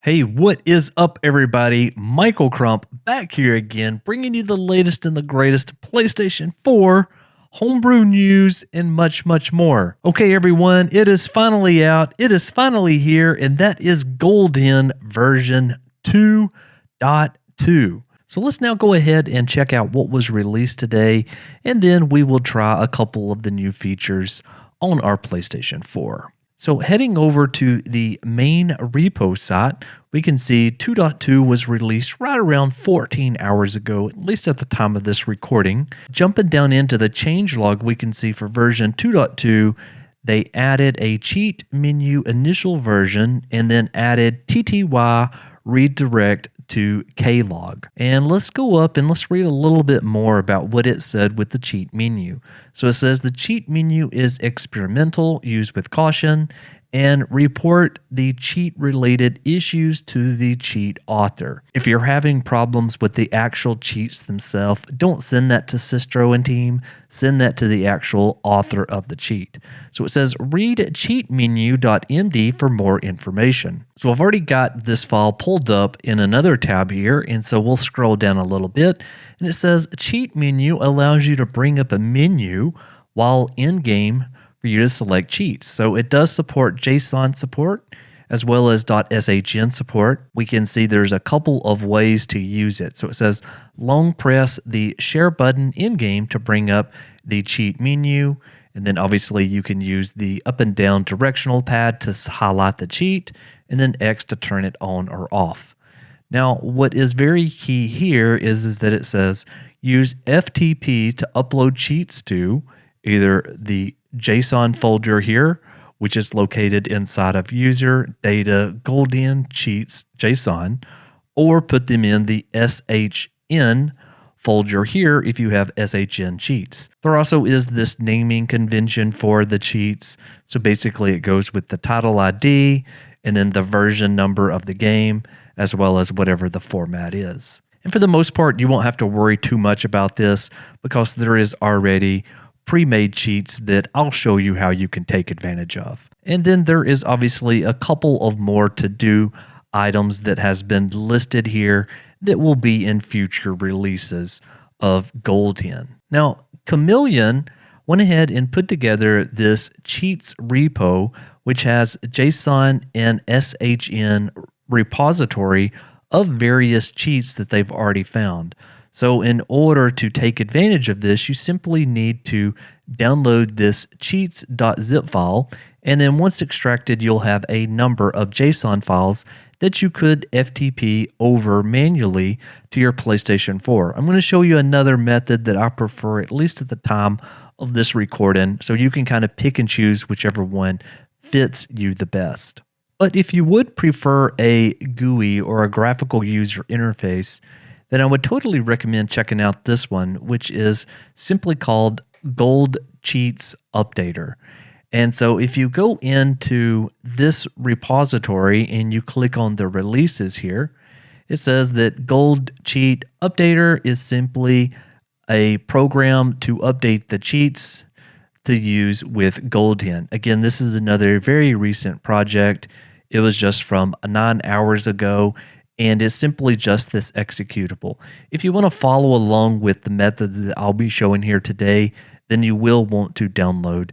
Hey, what is up, everybody? Michael Crump back here again, bringing you the latest and the greatest PlayStation 4 homebrew news and much, much more. Okay, everyone, it is finally out. It is finally here, and that is GoldHEN version 2.2. So let's now go ahead and check out what was released today, and then we will try a couple of the new features on our PlayStation 4. So heading over to the main repo site, we can see 2.2 was released right around 14 hours ago, at least at the time of this recording. Jumping down into the changelog, we can see for version 2.2, they added a cheat menu initial version and then added TTY redirect to Klog. And let's go up and let's read a little bit more about what it said with the cheat menu. So it says the cheat menu is experimental, used with caution, and report the cheat related issues to the cheat author. If you're having problems with the actual cheats themselves, don't send that to Sistro and team, send that to the actual author of the cheat. So it says read CHEATMENU.md for more information. So I've already got this file pulled up in another tab here, and so we'll scroll down a little bit, and it says cheat menu allows you to bring up a menu while in game for you to select cheats. So it does support Json support as well as .shn support. We can see there's a couple of ways to use it. So it says long press the share button in game to bring up the cheat menu. And then obviously you can use the up and down directional pad to highlight the cheat, and then X to turn it on or off. Now, what is very key here is that it says use FTP to upload cheats to either the JSON folder here, which is located inside of user data GoldHEN cheats JSON, or put them in the SHN folder here if you have SHN cheats. There also is this naming convention for the cheats. So basically it goes with the title ID and then the version number of the game, as well as whatever the format is. And for the most part, you won't have to worry too much about this because there is already pre-made cheats that I'll show you how you can take advantage of. And then there is obviously a couple of more to-do items that has been listed here that will be in future releases of GoldHEN. Now, Kameleon went ahead and put together this cheats repo, which has JSON and SHN repository of various cheats that they've already found. So in order to take advantage of this, you simply need to download this cheats.zip file, and then once extracted, you'll have a number of JSON files that you could FTP over manually to your PlayStation 4. I'm going to show you another method that I prefer, at least at the time of this recording, so you can kind of pick and choose whichever one fits you the best. But if you would prefer a GUI or a graphical user interface, then I would totally recommend checking out this one, which is simply called GoldCheats-Updater. And so if you go into this repository and you click on the releases here, it says that GoldCheat-Updater is simply a program to update the cheats to use with GoldHEN. Again, this is another very recent project. It was just from 9 hours ago, and it's simply just this executable. If you want to follow along with the method that I'll be showing here today, then you will want to download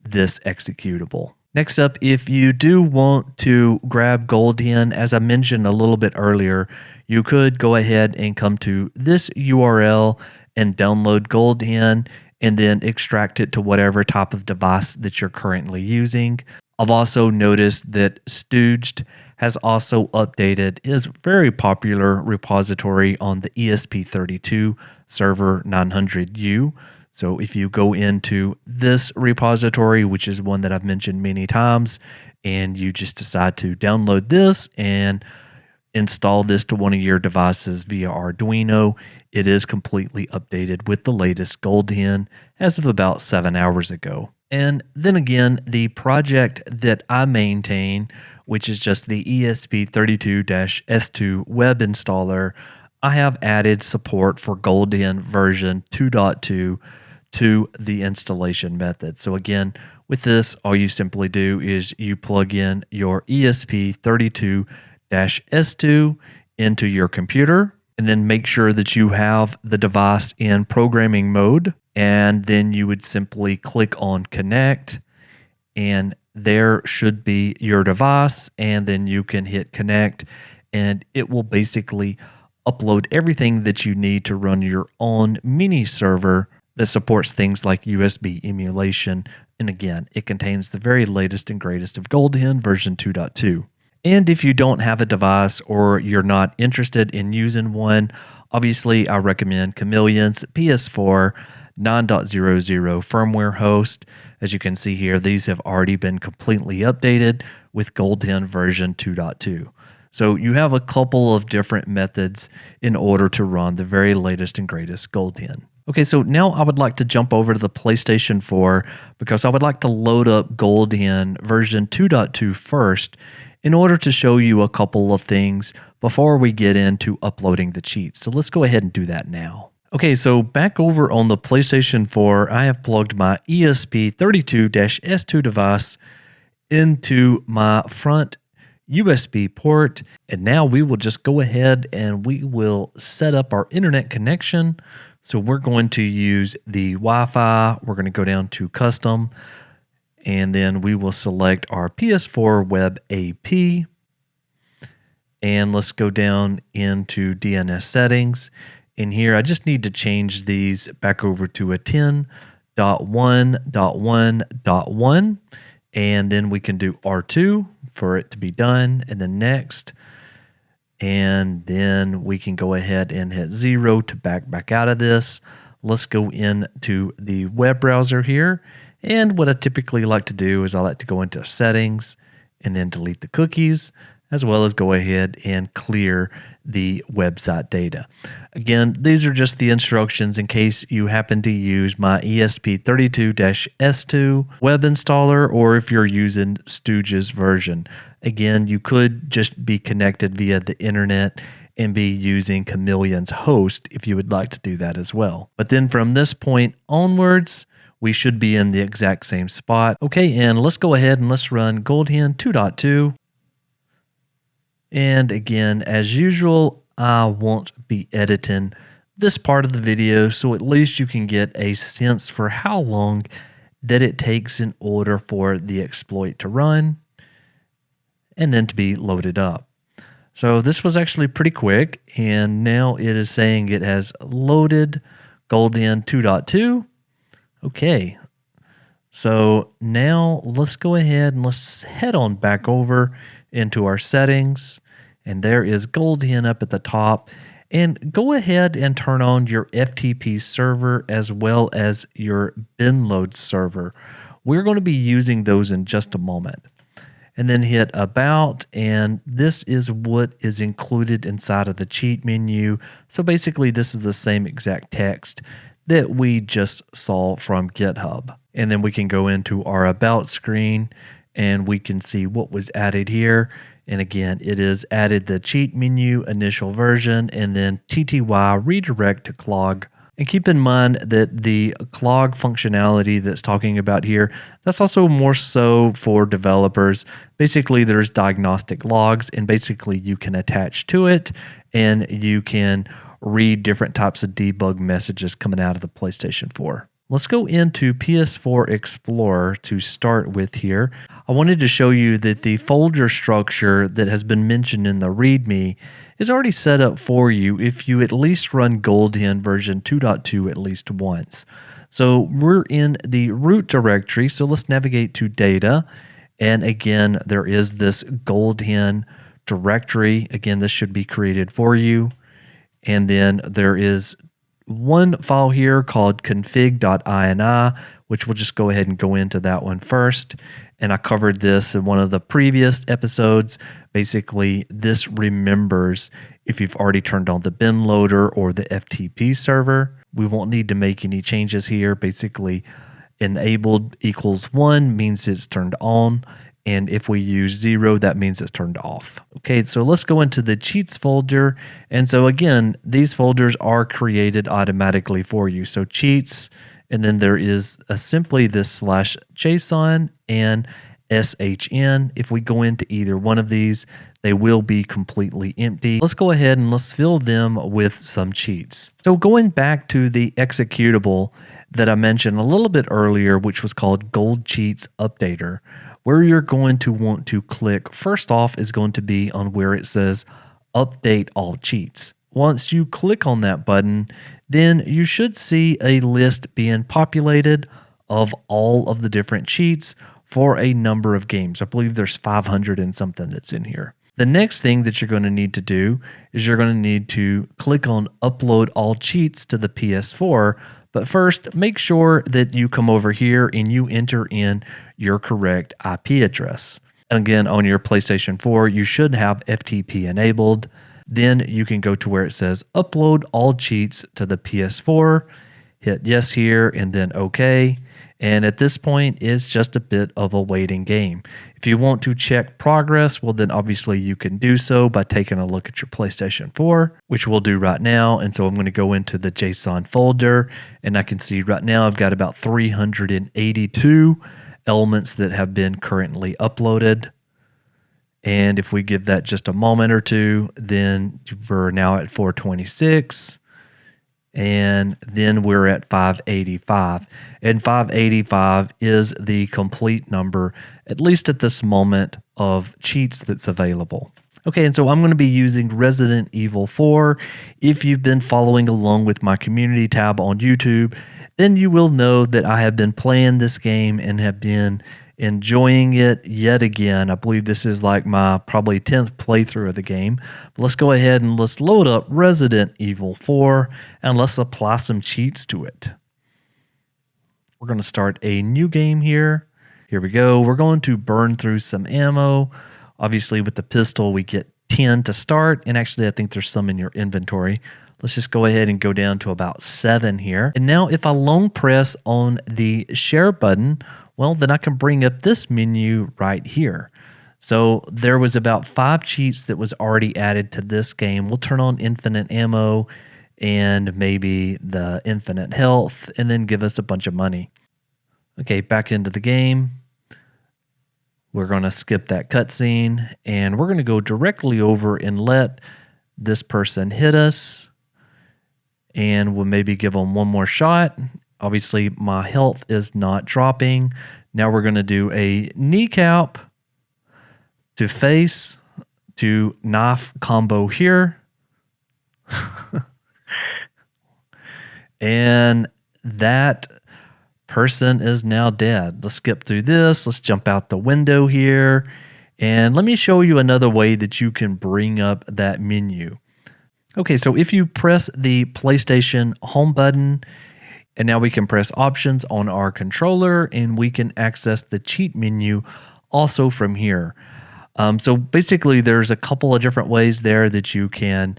this executable. Next up, if you do want to grab GoldHEN, as I mentioned a little bit earlier, you could go ahead and come to this URL and download GoldHEN and then extract it to whatever type of device that you're currently using. I've also noticed that Stooged has also updated his very popular repository on the ESP32 server 900U. So if you go into this repository, which is one that I've mentioned many times, and you just decide to download this and install this to one of your devices via Arduino, it is completely updated with the latest GoldHEN as of about 7 hours ago. And then again, the project that I maintain, which is just the ESP32-S2 web installer, I have added support for GoldHEN version 2.2 to the installation method. So again, with this, all you simply do is you plug in your ESP32 -S2 into your computer, and then make sure that you have the device in programming mode. And then you would simply click on connect, and there should be your device, and then you can hit connect, and it will basically upload everything that you need to run your own mini server that supports things like USB emulation. And again, it contains the very latest and greatest of GoldHEN version 2.2. And if you don't have a device or you're not interested in using one, obviously I recommend Kameleon's PS4 9.00 firmware host. As you can see here, these have already been completely updated with GoldHEN version 2.2. So you have a couple of different methods in order to run the very latest and greatest GoldHEN. Okay, so now I would like to jump over to the PlayStation 4 because I would like to load up GoldHEN version 2.2 first in order to show you a couple of things before we get into uploading the cheats. So let's go ahead and do that now. Okay, so back over on the PlayStation 4, I have plugged my ESP32-S2 device into my front USB port, and now we will just go ahead and we will set up our internet connection. So we're going to use the Wi-Fi. We're going to go down to custom, and then we will select our PS4 web AP, and let's go down into DNS settings. In here, I just need to change these back over to a 10.1.1.1, and then we can do R2 for it to be done, and then next, and then we can go ahead and hit 0 to back out of this. Let's go into the web browser here, and what I typically like to do is I like to go into settings and then delete the cookies, as well as go ahead and clear the website data. Again, these are just the instructions in case you happen to use my ESP32-S2 web installer, or if you're using Stooged's version. Again, you could just be connected via the internet and be using Kameleon's host if you would like to do that as well. But then from this point onwards, we should be in the exact same spot. Okay, and let's go ahead and let's run GoldHEN 2.2. And again, as usual, I won't be editing this part of the video, so at least you can get a sense for how long that it takes in order for the exploit to run and then to be loaded up. So this was actually pretty quick, and now it is saying it has loaded GoldHEN 2.2. Okay, so now let's go ahead and let's head on back over into our settings, and there is GoldHEN up at the top. And go ahead and turn on your FTP server as well as your bin load server. We're going to be using those in just a moment. And then hit about, and this is what is included inside of the cheat menu. So basically this is the same exact text that we just saw from GitHub. And then we can go into our about screen and we can see what was added here. And again, it is added the cheat menu initial version and then TTY redirect to clog. And keep in mind that the clog functionality that's talking about here, that's also more so for developers. Basically, there's diagnostic logs, and basically you can attach to it and you can read different types of debug messages coming out of the PlayStation 4. Let's go into PS4 Explorer to start with here. I wanted to show you that the folder structure that has been mentioned in the README is already set up for you if you at least run GoldHEN version 2.2 at least once. So we're in the root directory, so let's navigate to data. And again, there is this GoldHEN directory. Again, this should be created for you. And then there is one file here called config.ini, which we'll just go ahead and go into that one first. And I covered this in one of the previous episodes. Basically, this remembers if you've already turned on the bin loader or the FTP server. We won't need to make any changes here. Basically, enabled equals 1 means it's turned on. And if we use 0, that means it's turned off. Okay, so let's go into the cheats folder. And so again, these folders are created automatically for you. So cheats, and then there is simply this /JSON and SHN. If we go into either one of these, they will be completely empty. Let's go ahead and let's fill them with some cheats. So going back to the executable that I mentioned a little bit earlier, which was called GoldCheats-Updater, where you're going to want to click first off is going to be on where it says update all cheats. Once you click on that button, then you should see a list being populated of all of the different cheats for a number of games. I believe there's 500 and something that's in here. The next thing that you're going to need to do is you're going to need to click on upload all cheats to the PS4. But first, make sure that you come over here and you enter in your correct IP address. And again, on your PlayStation 4, you should have FTP enabled. Then you can go to where it says upload all cheats to the PS4, hit yes here, and then OK. And at this point, it's just a bit of a waiting game. If you want to check progress, well, then obviously you can do so by taking a look at your PlayStation 4, which we'll do right now. And so I'm going to go into the JSON folder, and I can see right now I've got about 382 elements that have been currently uploaded. And if we give that just a moment or two, then we're now at 426. And then we're at 585. And 585 is the complete number, at least at this moment, of cheats that's available. Okay, and so I'm going to be using Resident Evil 4. If you've been following along with my community tab on YouTube, then you will know that I have been playing this game and have been enjoying it yet again. I believe this is like my probably 10th playthrough of the game. But let's go ahead and let's load up Resident Evil 4 and let's apply some cheats to it. We're going to start a new game here. Here we go. We're going to burn through some ammo. Obviously with the pistol we get 10 to start, and actually I think there's some in your inventory. Let's just go ahead and go down to about 7 here. And now if I long press on the share button, well, then I can bring up this menu right here. So there was about 5 cheats that was already added to this game. We'll turn on infinite ammo and maybe the infinite health, and then give us a bunch of money. Okay, back into the game. We're going to skip that cutscene, and we're going to go directly over and let this person hit us. And we'll maybe give them one more shot. Obviously, my health is not dropping. Now we're going to do a kneecap to face to knife combo here. And that person is now dead. Let's skip through this. Let's jump out the window here. And let me show you another way that you can bring up that menu. Okay, so if you press the PlayStation home button, and now we can press options on our controller, and we can access the cheat menu also from here. So basically there's a couple of different ways there that you can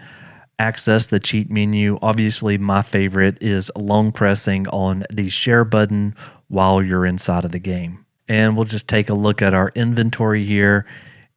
access the cheat menu. Obviously my favorite is long pressing on the share button while you're inside of the game. And we'll just take a look at our inventory here,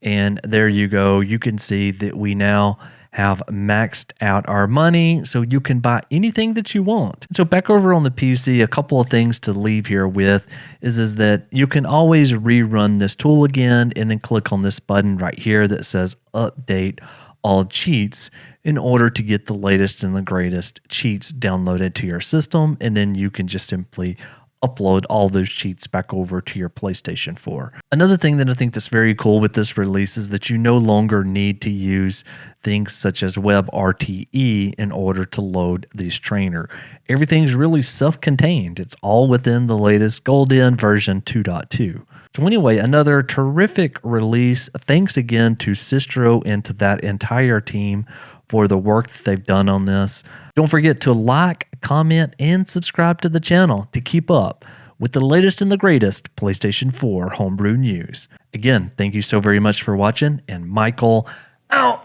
and there you go. You can see that we now have maxed out our money, so you can buy anything that you want. So back over on the PC, a couple of things to leave here with is that you can always rerun this tool again, and then click on this button right here that says update all cheats in order to get the latest and the greatest cheats downloaded to your system, and then you can just simply upload all those cheats back over to your PlayStation 4. Another thing that I think that's very cool with this release is that you no longer need to use things such as WebRTE in order to load this trainer. Everything's really self-contained. It's all within the latest GoldHEN version 2.2. So anyway, another terrific release. Thanks again to Sistro and to that entire team for the work that they've done on this. Don't forget to like, comment, and subscribe to the channel to keep up with the latest and the greatest PlayStation 4 homebrew news. Again, thank you so very much for watching, and Michael out.